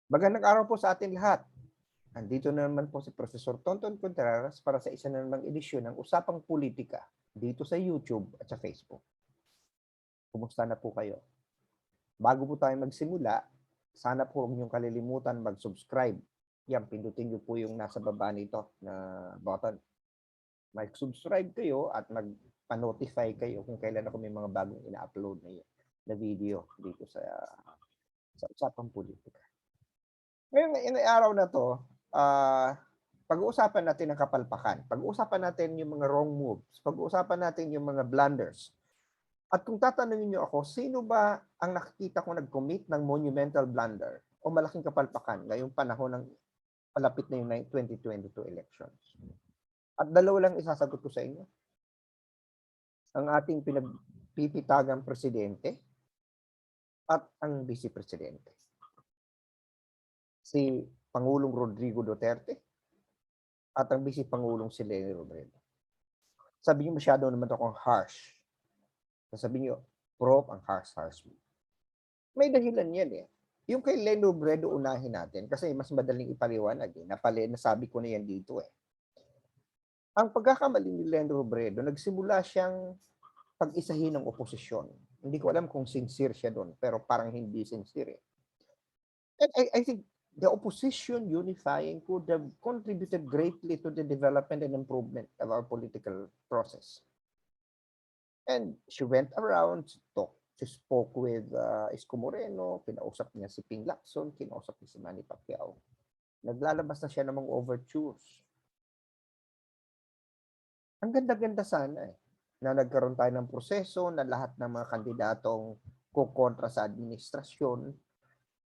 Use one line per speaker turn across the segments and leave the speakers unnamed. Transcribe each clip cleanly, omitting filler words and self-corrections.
Magandang araw po sa atin lahat. Andito na naman po si Professor Tonton Contreras para sa isa na namang edisyon ng Usapang Politika dito sa YouTube at sa Facebook. Kumusta na po kayo? Bago po tayo magsimula, sana po huwag niyong kalilimutan mag-subscribe. Yan, pindutin niyo po yung nasa baba nito na button. Mag-subscribe kayo at mag-notify kayo kung kailan ako may mga bagong ina-upload na video dito sa Usapang Politika. Ngayon, araw na to, pag-uusapan natin ang kapalpakan. Pag-uusapan natin yung mga wrong moves. Pag-uusapan natin yung mga blunders. At kung tatanungin niyo ako, sino ba ang nakikita ko nag-commit ng monumental blunder o malaking kapalpakan ngayong panahon ng palapit na yung 2022 elections? At dalawa lang isasagot ko sa inyo. Ang ating pinagpipitagang presidente at ang vice presidente. Si Pangulong Rodrigo Duterte at ang Vice Pangulong si Leni Robredo. Sabi niyo masyado naman akong harsh. Sabi niyo, Prof, ang harsh mo. May dahilan yan eh. Yung kay Leni Robredo unahin natin kasi mas madaling ipaliwanag eh. Nasabi ko na yan dito eh. Ang pagkakamali ni Leni Robredo, nagsimula siyang pag-isahin ng oposisyon. Hindi ko alam kung sincere siya doon, pero parang hindi sincere eh. And I think the opposition unifying could have contributed greatly to the development and improvement of our political process. And she went around, she spoke with Isko Moreno, kinausap niya si Ping Lacson, kinausap niya si Manny Pacquiao. Naglalabas na siya ng mga overtures. Ang ganda-ganda sana eh, na nagkaroon tayo ng proseso na lahat ng mga kandidatong kukontra sa administrasyon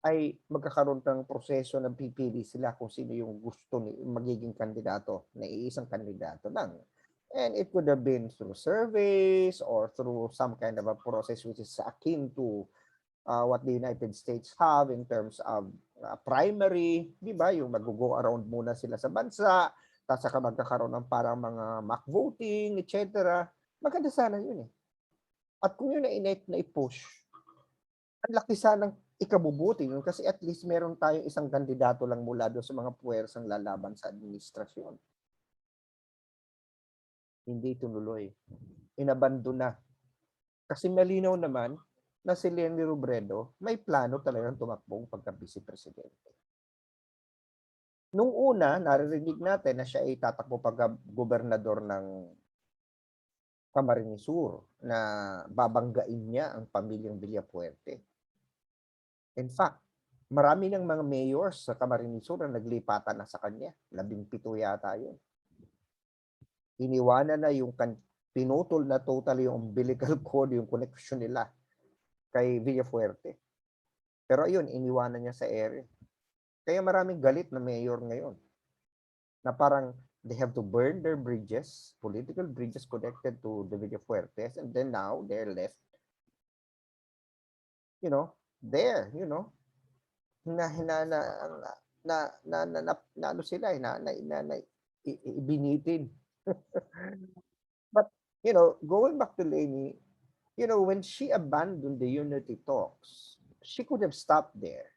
ay magkakaroon ng proseso na pipili sila kung sino yung gusto ni magiging kandidato na iisang kandidato lang. And it could have been through surveys or through some kind of a process which is akin to what the United States have in terms of primary, di ba? Yung mag-go around muna sila sa bansa, tapos saka magkakaroon ng parang mga mock voting, etc. Maganda sana yun eh. At kung yun na i-push, ang laki sanang ikabubuti yun kasi at least meron tayong isang kandidato lang mula doon sa mga puwersang lalaban sa administrasyon. Hindi tinuloy. Inabando na. Kasi malinaw naman na si Leni Robredo may plano talagang tumakbong pagka-vice presidente. Nung una, naririnig natin na siya ay tatakbo pagka-gobernador ng Camarines Sur na babanggain niya ang pamilyang Villapuerte. In fact, marami ng mga mayors sa Camarines Sur na naglipatan na sa kanya. 17 yata yun. Iniwanan na yung pinutol na totally yung umbilical cord, yung connection nila kay Villafuerte. Pero ayun, iniwanan niya sa ere. Kaya maraming galit na mayor ngayon. Na parang they have to burn their bridges, political bridges connected to the Villafuertes, and then now they're left, there, ano sila ibinitid. But going back to Leni, when she abandoned the unity talks, she could have stopped there.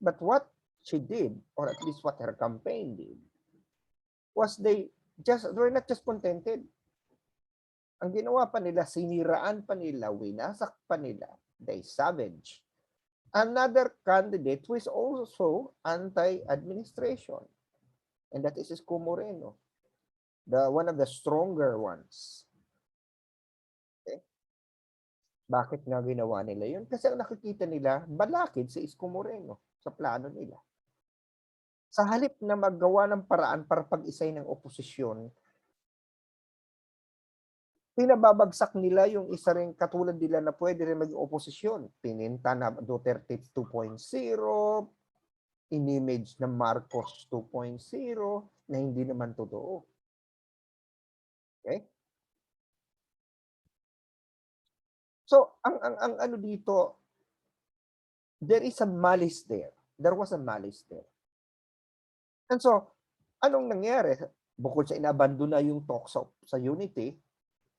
But what she did, or at least what her campaign did, was they were not just contented. Ang ginawa pa nila, siniraan pa nila, winasak pa nila, they savage another candidate who is also anti-administration. And that is Isko Moreno, one of the stronger ones. Okay? Bakit nga ginawa nila yun? Kasi ang nakikita nila, balakid si Isko Moreno sa plano nila. Sa halip na maggawa ng paraan para pag-isay ng oposisyon, pinababagsak nila yung isa rin katulad nila na pwede rin maging oposisyon. Pininta na Duterte 2.0, in-image na Marcos 2.0 na hindi naman totoo. Okay? So, ang ano dito, there is a malice there. There was a malice there. And so, anong nangyari? Bukod sa inabandon na yung talk sa unity,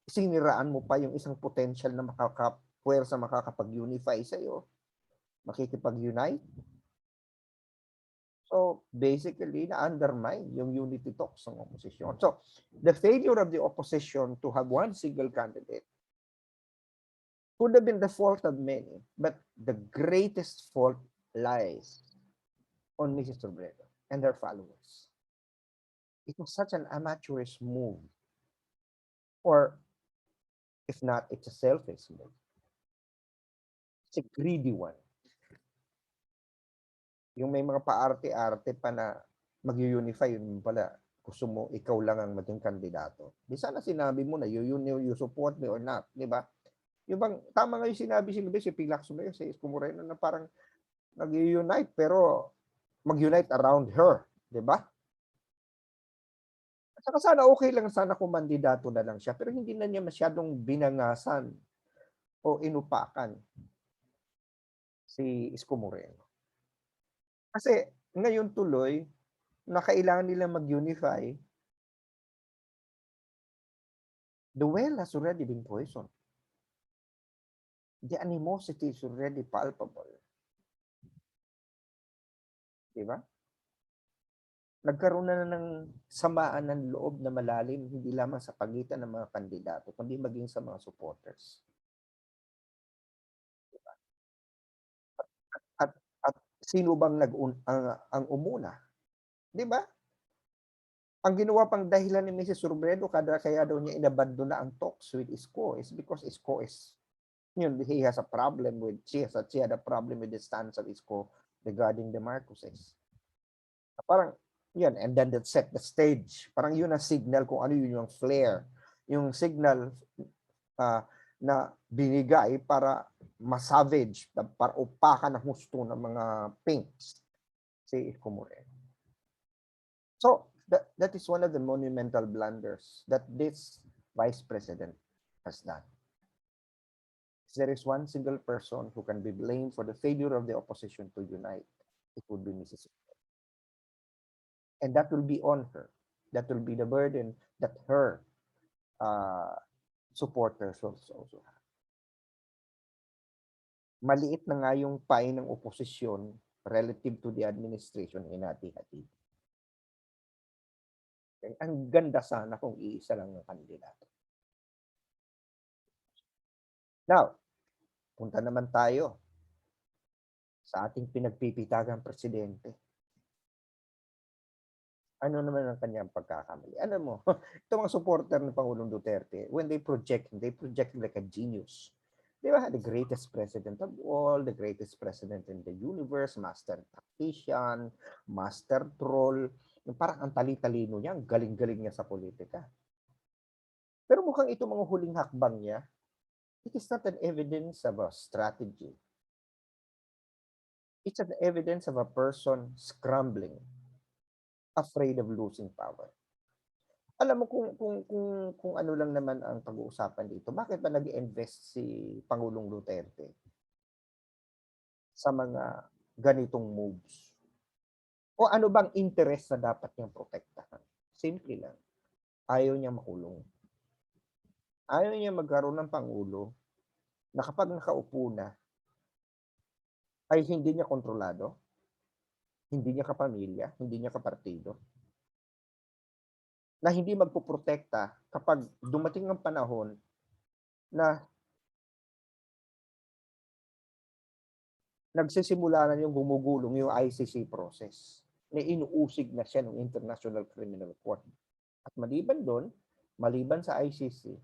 siniraan mo pa yung isang potential na makakapwersa makakapag-unify sa'yo, makikipag-unite. basically na-undermine yung unity talks ng opposition. So, the failure of the opposition to have one single candidate could have been the fault of many, but the greatest fault lies on Mrs. Robredo and their followers. It was such an amateurish move, or if not, it's a selfish move. It's a greedy one. Yung may mga paarte-arte pa na mag-unify, yun pala, gusto mo, ikaw lang ang maging kandidato. Di sana sinabi mo na, you support me or not, di ba? Yung bang, tama nga yung sinabi si Pilac Sumayo, si Isko Moreno, na parang nag-unite, pero mag-unite around her, di ba? At saka sana okay lang sana kung mandidato na lang siya, pero hindi na niya masyadong binangasan o inupakan si Isko Moreno. Kasi ngayon tuloy, na kailangan nilang mag-unify, the well has already been poisoned. The animosity is already palpable. Diba? Nagkaroon na ng samaan ng loob na malalim, hindi lamang sa pagitan ng mga kandidato, kundi maging sa mga supporters. Diba? At sino bang ang umuna? Diba? Ang ginawa pang dahilan ni Mrs. Robredo, kaya daw niya inabandon na ang talks with Isko is because Isko is, he has a problem with, she had a problem with the stance of Isko regarding the Marcoses. Parang, yun, and then that set the stage. Parang yun ang signal kung ano yun yung flare. Yung signal na binigay para masavage, para upakan ang husto ng mga pinks si Isko Moreno. So, that is one of the monumental blunders that this vice president has done. If there is one single person who can be blamed for the failure of the opposition to unite, it would be Mrs. And that will be on her. That will be the burden that her supporters will also have. Maliit na nga yung pain ng oposisyon relative to the administration, hinati-hati. Okay? Ang ganda sana kung iisa lang ng kandidato. Now, punta naman tayo sa ating pinagpipitagang presidente. Ano naman ang kanyang pagkakamali? Alam mo, itong mga supporter ng Pangulong Duterte, when they project like a genius. Di ba? The greatest president of all, the greatest president in the universe, master tactician, master troll. Yung parang ang tali-talino niya, ang galing-galing niya sa politika. Pero mukhang ito mga huling hakbang niya, it is not an evidence of a strategy. It's an evidence of a person scrambling, afraid of losing power. Alam mo kung ano lang naman ang pag-uusapan dito, bakit ba nag-invest si Pangulong Duterte sa mga ganitong moves? O ano bang interest na dapat niyang protektahan? Simple lang. Ayaw niya makulong. Ayaw niya magkaroon ng Pangulo na kapag nakaupo na, ay hindi niya kontrolado, hindi niya kapamilya, hindi niya kapartido, na hindi magpoprotekta kapag dumating ang panahon na nagsisimula na yung gumugulong yung ICC process, na inuusig na siya ng International Criminal Court. At maliban doon, maliban sa ICC,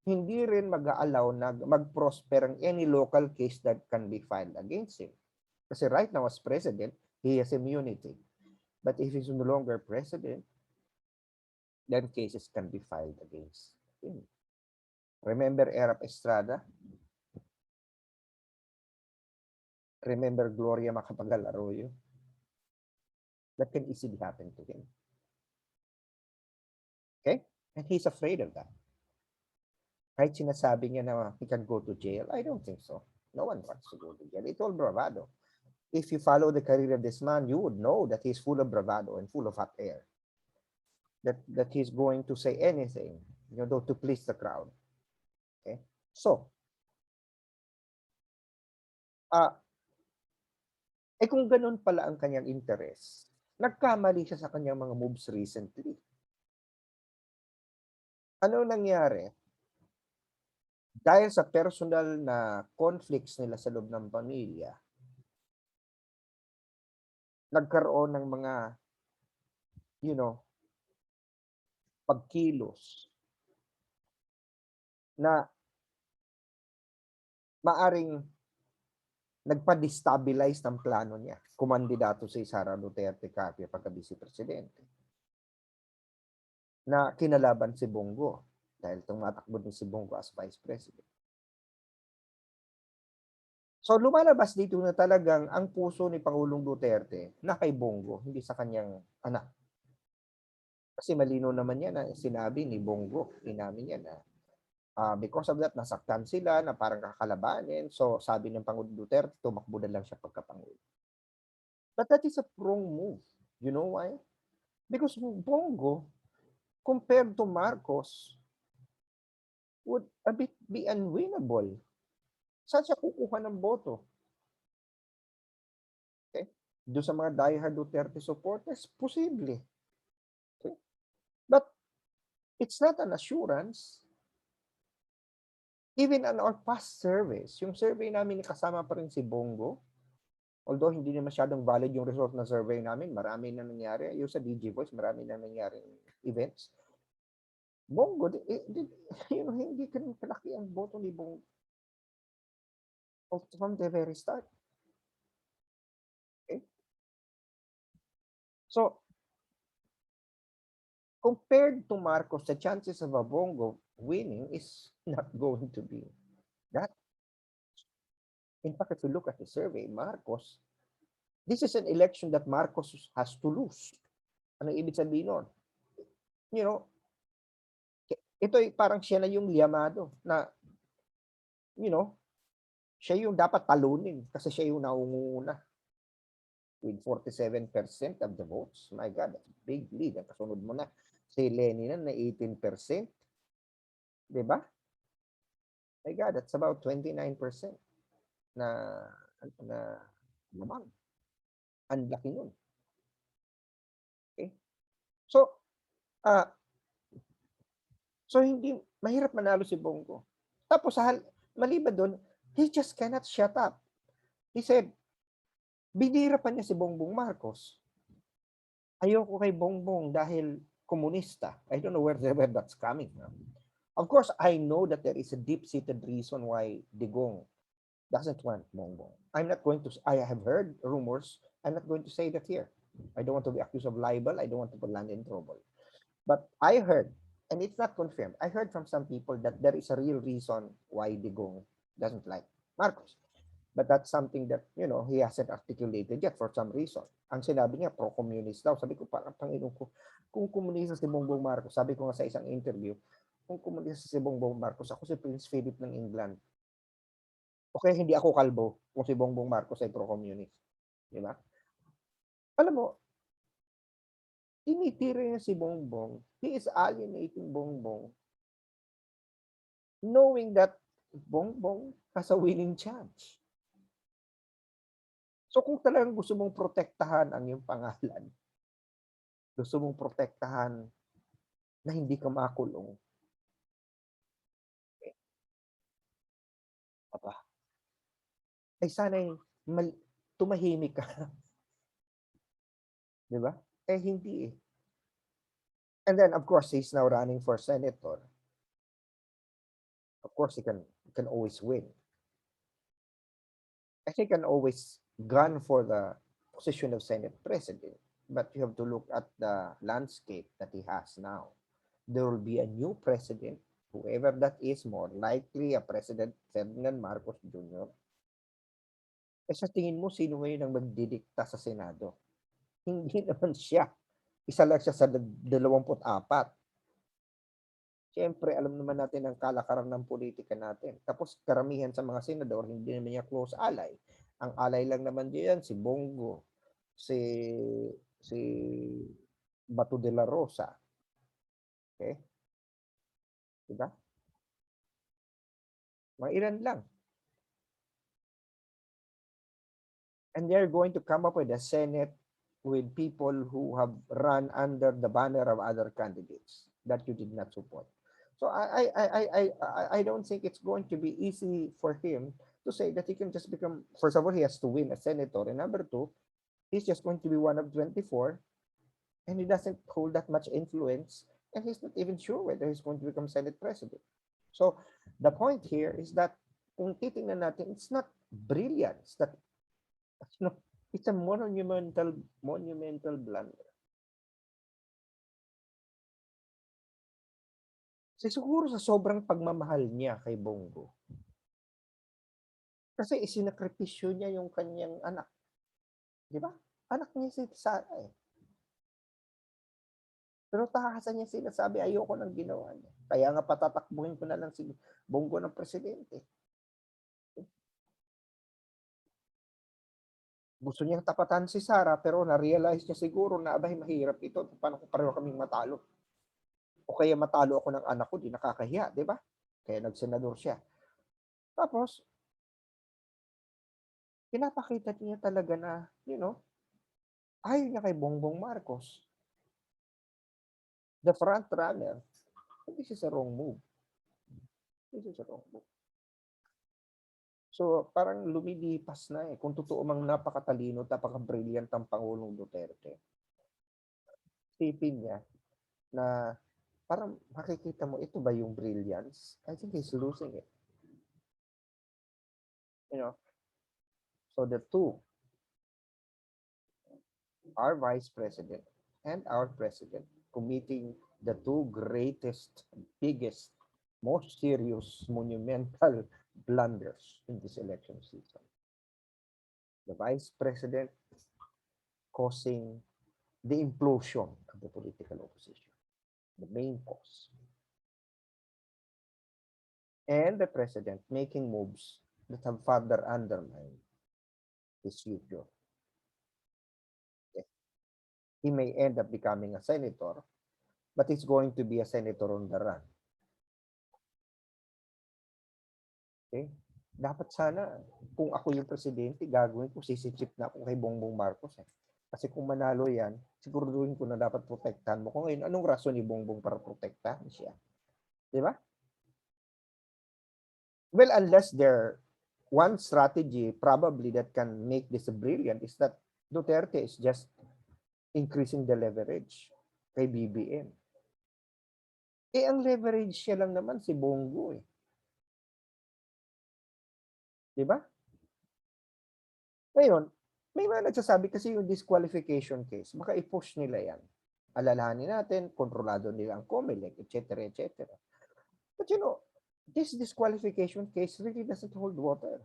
hindi rin mag-aalaw na mag-prosper ang any local case that can be filed against him. Kasi right now as president, he has immunity. But if he's no longer president, then cases can be filed against him. Remember Erap Estrada? Remember Gloria Macapagal Arroyo? That can easily happen to him. Okay? And he's afraid of that. Kahit sinasabi niya na he can go to jail, I don't think so. No one wants to go to jail. It's all bravado. If you follow the career of this man, you would know that he's full of bravado and full of hot air. That he's going to say anything, to please the crowd. Okay? So, kung ganun pala ang kanyang interest, nagkamali siya sa kanyang mga moves recently. Ano nangyari? Dahil sa personal na conflicts nila sa loob ng pamilya, nagkaroon ng mga, you know, pagkilos na maaring nagpa-destabilize ng plano niya, kumandidato si Sara Duterte Carpio pagka vice presidente, na kinalaban si Bongo dahil tumatakbo din si Bongo as vice president. So lumalabas dito na talagang ang puso ni Pangulong Duterte na kay Bongo, hindi sa kanyang anak. Kasi malino naman yan na sinabi ni Bongo, inamin niya na because of that, nasaktan sila na parang kakalabanin. So sabi ng Pangulong Duterte, tumakbo na lang siya pagkapangulo. But that is a wrong move. You know why? Because Bongo, compared to Marcos, would a bit be unwinnable. Saan siya kukuha ng boto? Okay? Doon sa mga diehard Duterte supporters, posible. Okay? But it's not an assurance. Even on our past surveys, yung survey namin kasama pa rin si Bongo, although hindi na masyadong valid yung result ng survey namin, marami na nangyari. Yung sa DG Voice, marami na nangyari events. Bongo, hindi ganun kalaki ang boto ni Bongo from the very start. Okay? So, compared to Marcos, the chances of a Bongo winning is not going to be that. In fact, if you look at the survey, Marcos, this is an election that Marcos has to lose. Ano ibig sabihin nun? You know, ito parang siya na yung liyamado na, you know, siya yung dapat talunin kasi siya yung naunguna with 47% of the votes. My God, that's a big lead. Ang kasunod mo na si Lenny na 18%. Diba? My God, that's about 29% na naman. Ang laki nun. Okay? So, hindi, mahirap manalo si Bongo. Tapos, maliban doon, he just cannot shut up. He said, binira pa niya si Bongbong Marcos. Ayoko kay Bongbong dahil komunista. I don't know where that's coming from. Of course, I know that there is a deep-seated reason why Digong doesn't want Bongbong. I have heard rumors. I'm not going to say that here. I don't want to be accused of libel. I don't want to land in trouble. But I heard, and it's not confirmed, I heard from some people that there is a real reason why Digong doesn't like Marcos. But that's something that, you know, he hasn't articulated yet for some reason. Ang sinabi niya, pro-communist daw. Sabi ko, parang Panginoon ko, kung komunista si Bongbong Marcos, sabi ko nga sa isang interview, kung komunista si Bongbong Marcos, ako si Prince Philip ng England. Okay, hindi ako kalbo kung si Bongbong Marcos ay pro-communist. Di ba? Alam mo, tinitira niya si Bongbong. He is alienating Bongbong, knowing that Bongbong has a winning chance. So kung talagang gusto mong protektahan ang iyong pangalan, gusto mong protektahan na hindi ka makulong, ay sana'y tumahimik ka. Di ba? Hindi eh. And then, of course, he's now running for senator. Of course, he can always win. I think he can always gun for the position of Senate President. But you have to look at the landscape that he has now. There will be a new president, whoever that is, more likely a President Ferdinand Marcos Jr. Sa tingin mo, sino ngayon ang magdidikta sa Senado? Hindi naman siya. Isa lang siya sa 24. Siyempre, alam naman natin ang kalakaran ng politika natin. Tapos, karamihan sa mga senador, hindi naman niya close ally. Ang ally lang naman diyan, si Bongo, si Bato de la Rosa. Okay? Diba? Mga ilan lang. And they're going to come up with a Senate with people who have run under the banner of other candidates that you did not support. So I don't think it's going to be easy for him to say that he can just become, first of all, he has to win a senator, and number two, he's just going to be one of 24, and he doesn't hold that much influence, and he's not even sure whether he's going to become Senate President. So the point here is that kung titingnan natin, it's not brilliance, that you know, it's a monumental blunder. Kasi siguro sa sobrang pagmamahal niya kay Bongo. Kasi isinakripisyo niya yung kanyang anak. Di ba? Anak niya si Sara eh. Pero takasan niya sinasabi, ayoko nang ginawa niya. Kaya nga patatakbuhin ko na lang si Bongo ng presidente. Gusto niyang tapatan si Sara, pero na-realize niya siguro na abay mahirap ito. Paano kung pareho kaming matalo? O kaya matalo ako ng anak ko, di nakakahiya, di ba? Kaya nagsenador siya. Tapos, pinapakita niya talaga na, ayaw niya kay Bongbong Marcos. The front runner. This is a wrong move. This is a wrong move. So, parang lumilipas na eh. Kung totoo mang napakatalino, napaka-brilliant ang Pangulong Duterte. Tipin niya na parang makikita mo, ito ba yung brilliance? I think he's losing it. So the two, our Vice President and our President, committing the two greatest, biggest, most serious, monumental blunders in this election season. The Vice President causing the implosion of the political opposition, the main cause. And the President making moves that have further undermined his future. He may end up becoming a senator, but he's going to be a senator on the run. Okay? Dapat sana, kung ako yung presidente, gagawin ko, sisitsip na ako kay Bongbong Marcos. Kasi kung manalo yan, siguraduhin ko na dapat protektahan mo. Kung ngayon, anong rason ni Bongbong para protektahan siya? Di ba? Well, unless there, one strategy probably that can make this brilliant is that Duterte is just increasing the leverage kay BBM. Eh, ang leverage siya lang naman si Bongo eh. Diba? Ngayon, may mga nagsasabi kasi yung disqualification case, baka i-push nila yan. Alalahanin natin, kontrolado nila ang COMELEC, etc., etc. But this disqualification case really doesn't hold water.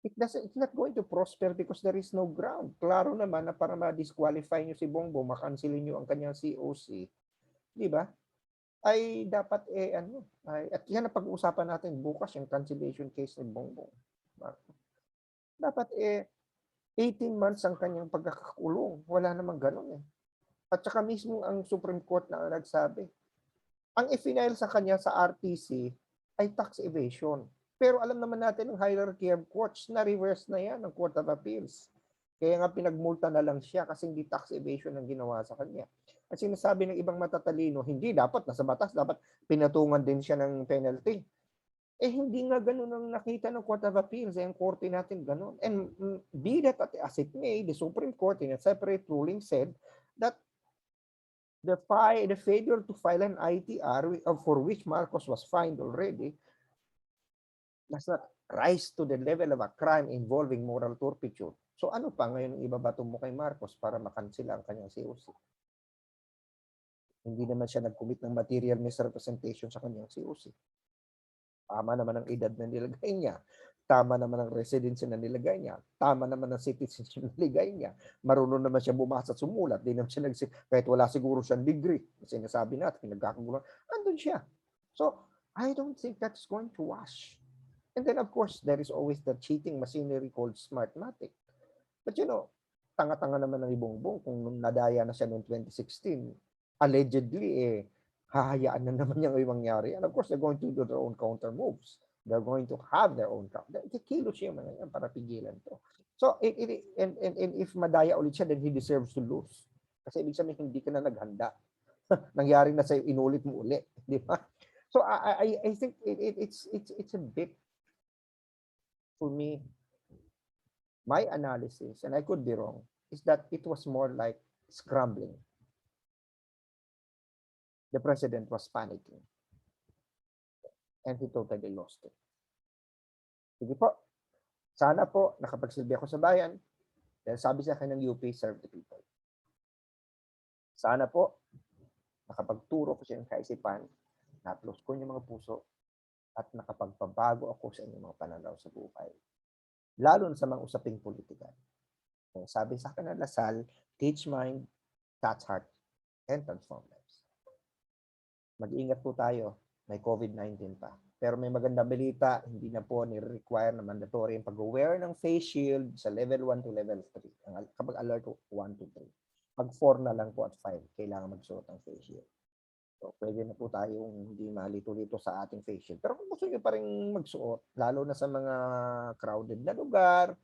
It's not going to prosper because there is no ground. Klaro naman na para ma-disqualify nyo si Bongbong, makansilin nyo ang kanyang COC, di ba? Ay dapat at yan ang pag-uusapan natin bukas, yung cancellation case ni Bongbong. Dapat 18 months ang kanyang pagkakakulong. Wala namang ganun eh. At saka mismo ang Supreme Court na nagsabi, ang i-file sa kanya sa RTC ay tax evasion. Pero alam naman natin ang hierarchy of courts na reverse na yan ng Court of Appeals. Kaya nga pinagmulta na lang siya kasi hindi tax evasion ang ginawa sa kanya. At sinasabi ng ibang matatalino, hindi dapat nasa batas, dapat pinatungan din siya ng penalty. Eh hindi nga ganun ang nakita ng Court of Appeals, ang korte natin ganun. And be that as it may, the Supreme Court in a separate ruling said that the failure to file an ITR for which Marcos was fined already does not rise to the level of a crime involving moral turpitude. So ano pa ngayon ibabato mo kay Marcos para makansela ang kanyang COC? Hindi naman siya nag-commit ng material misrepresentation sa kanyang COC. Tama naman ang edad na nilagay niya. Tama naman ang residency na nilagay niya. Tama naman ang citizenship na nilagay niya. Marunong naman siya bumasa at sumulat. Di naman siya kahit wala siguro siyang degree. Sinasabi natin, nagkakagulo. Andun siya. So, I don't think that's going to wash. And then, of course, there is always the cheating machinery called Smartmatic. But tanga-tanga naman ng Bongbong kung nadaya na siya noong 2016. Allegedly, hahayaan na naman niya ngayong mangyari. And of course, they're going to do their own counter moves. They're going to have their own crowd. Kikilos siya mga yan para pigilan to. So, and if madaya ulit siya, then he deserves to lose. Kasi ibig sabihin, hindi ka na naghanda. Nangyari na sa'yo, inulit mo ulit. Di ba? So, I think it's a bit, for me, my analysis, and I could be wrong, is that it was more like scrambling. The president was panicking. And he totally lost it. Sige po. Sana po, nakapagsilbi ako sa bayan. Dahil sabi sa akin ng UP, serve the people. Sana po, nakapagturo ko sa inyong kaisipan, na-upload ko yung mga puso, at nakapagpabago ako sa inyong mga pananaw sa buhay. Lalo na sa mga usaping politika. Sabi sa akin ng Lasal, teach mind, touch heart, and transform lives. Mag-iingat po tayo. May COVID-19 pa. Pero may magandang balita, hindi na po ni-require na mandatory yung pag-wear ng face shield sa level 1 to level 3. Kapag alert 1 to 3. Pag 4 na lang po at 5, kailangan magsuot ng face shield. So, pwede na po tayong hindi malito-lito sa ating face shield. Pero kung gusto nyo pa rin magsuot, lalo na sa mga crowded na lugar,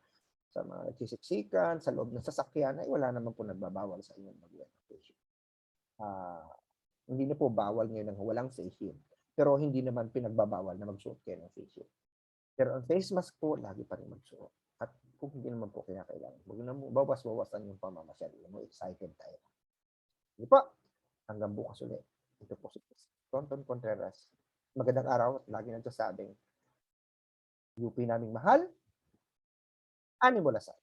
sa mga kisik-sikan, sa loob ng sasakyan, ay wala naman po nagbabawal sa inyo mag-wear ng face shield. Hindi na po bawal ngayon ng walang face shield. Pero hindi naman pinagbabawal na magsuot kayo ng face shield. Pero ang face mask po, lagi pa rin magsuot. At kung hindi naman po kailangan, huwag na mo bawas-bawasan yung pamamasyal. Excited tayo. Hindi po. Hanggang bukas ulit. Ito po si Tonton Contreras. Magandang araw at lagi nagsasabing, UP naming mahal, Animo Lasal.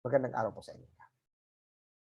Magandang araw po sa inyo.